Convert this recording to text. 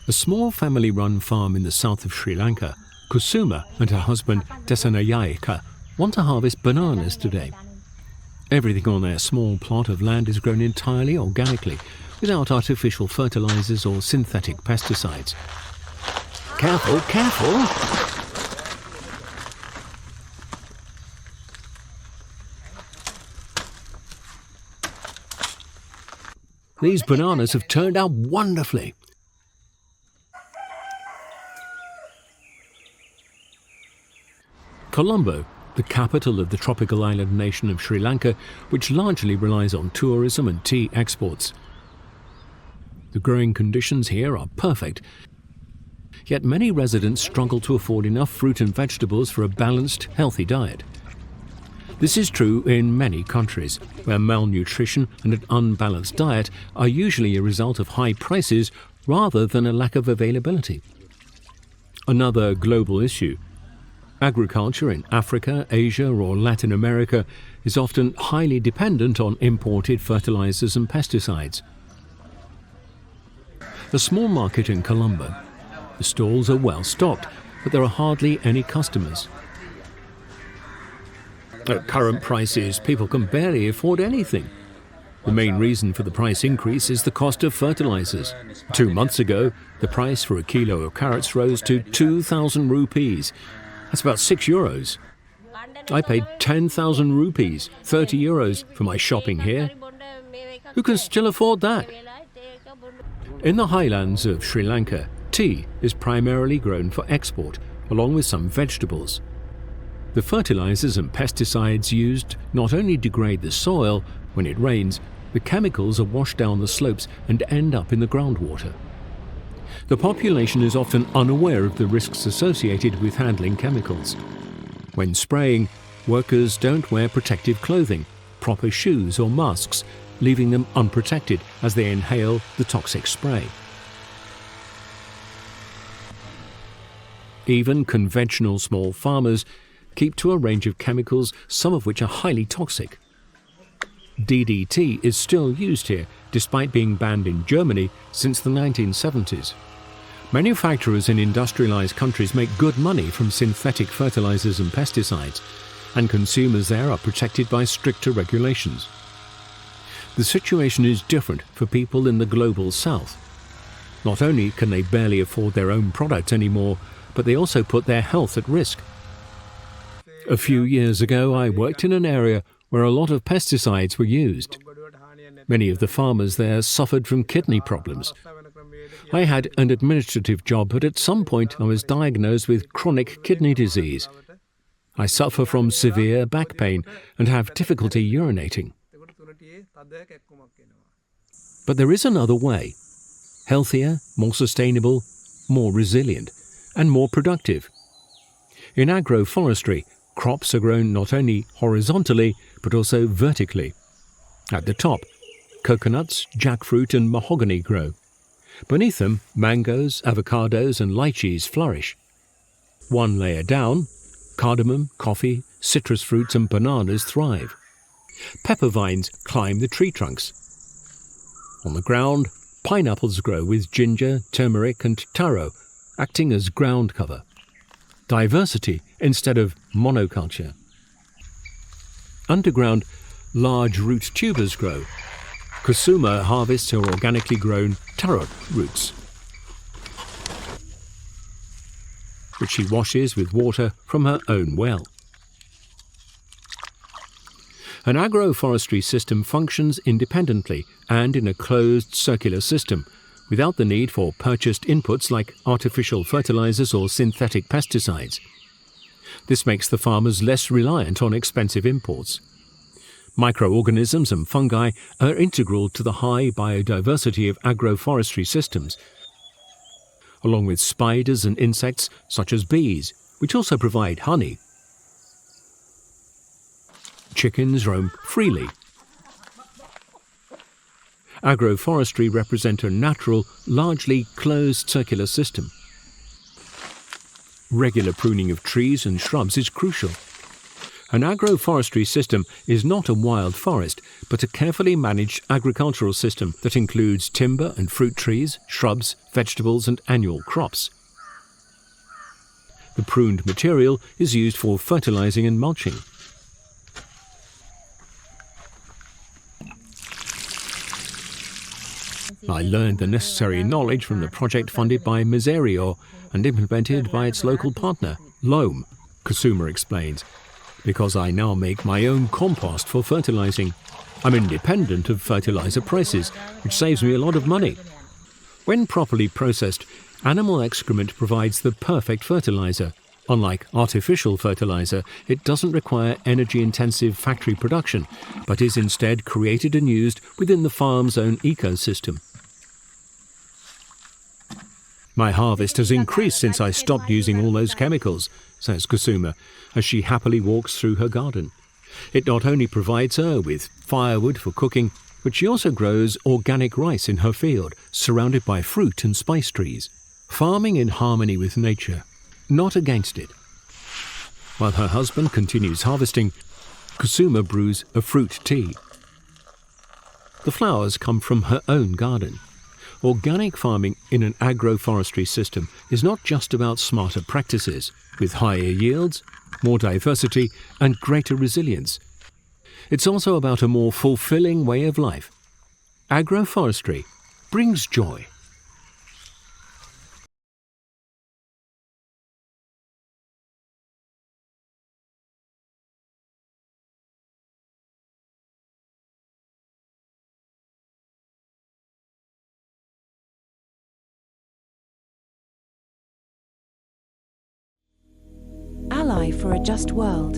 A small family-run farm in the south of Sri Lanka, Kusuma and her husband Desanayayika want to harvest bananas today. Everything on their small plot of land is grown entirely organically, without artificial fertilizers or synthetic pesticides. Careful, careful! These bananas have turned out wonderfully. Colombo, the capital of the tropical island nation of Sri Lanka, which largely relies on tourism and tea exports. The growing conditions here are perfect, yet many residents struggle to afford enough fruit and vegetables for a balanced, healthy diet. This is true in many countries, where malnutrition and an unbalanced diet are usually a result of high prices rather than a lack of availability. Another global issue. Agriculture in Africa, Asia or Latin America is often highly dependent on imported fertilizers and pesticides. A small market in Colombo. The stalls are well stocked, but there are hardly any customers. At current prices, people can barely afford anything. The main reason for the price increase is the cost of fertilizers. 2 months ago, the price for a kilo of carrots rose to 2,000 rupees. That's about €6. I paid 10,000 rupees, 30 euros, for my shopping here. Who can still afford that? In the highlands of Sri Lanka, tea is primarily grown for export, along with some vegetables. The fertilizers and pesticides used not only degrade the soil. When it rains, the chemicals are washed down the slopes and end up in the groundwater. The population is often unaware of the risks associated with handling chemicals. When spraying, workers don't wear protective clothing, proper shoes or masks, leaving them unprotected as they inhale the toxic spray. Even conventional small farmers keep to a range of chemicals, some of which are highly toxic. DDT is still used here, despite being banned in Germany since the 1970s. Manufacturers in industrialized countries make good money from synthetic fertilizers and pesticides, and consumers there are protected by stricter regulations. The situation is different for people in the global south. Not only can they barely afford their own products anymore, but they also put their health at risk. A few years ago, I worked in an area where a lot of pesticides were used. Many of the farmers there suffered from kidney problems. I had an administrative job, but at some point I was diagnosed with chronic kidney disease. I suffer from severe back pain and have difficulty urinating. But there is another way. Healthier, more sustainable, more resilient, and more productive. In agroforestry, crops are grown not only horizontally, but also vertically. At the top, coconuts, jackfruit and mahogany grow. Beneath them, mangoes, avocados and lychees flourish. One layer down, cardamom, coffee, citrus fruits and bananas thrive. Pepper vines climb the tree trunks. On the ground, pineapples grow with ginger, turmeric and taro, acting as ground cover. Diversity instead of monoculture. Underground, large root tubers grow. Kusuma harvests her organically grown taro roots, which she washes with water from her own well. An agroforestry system functions independently and in a closed circular system, without the need for purchased inputs like artificial fertilizers or synthetic pesticides. This makes the farmers less reliant on expensive imports. Microorganisms and fungi are integral to the high biodiversity of agroforestry systems, along with spiders and insects such as bees, which also provide honey. Chickens roam freely. Agroforestry represents a natural, largely closed circular system. Regular pruning of trees and shrubs is crucial. An agroforestry system is not a wild forest, but a carefully managed agricultural system that includes timber and fruit trees, shrubs, vegetables and annual crops. The pruned material is used for fertilizing and mulching. I learned the necessary knowledge from the project funded by Misereor and implemented by its local partner, Loam, Kusuma explains, because I now make my own compost for fertilizing. I'm independent of fertilizer prices, which saves me a lot of money. When properly processed, animal excrement provides the perfect fertilizer. Unlike artificial fertilizer, it doesn't require energy-intensive factory production, but is instead created and used within the farm's own ecosystem. My harvest has increased since I stopped using all those chemicals, says Kusuma, as she happily walks through her garden. It not only provides her with firewood for cooking, but she also grows organic rice in her field, surrounded by fruit and spice trees. Farming in harmony with nature, not against it. While her husband continues harvesting, Kusuma brews a fruit tea. The flowers come from her own garden. Organic farming in an agroforestry system is not just about smarter practices, with higher yields, more diversity, and greater resilience. It's also about a more fulfilling way of life. Agroforestry brings joy. Ally for a Just World.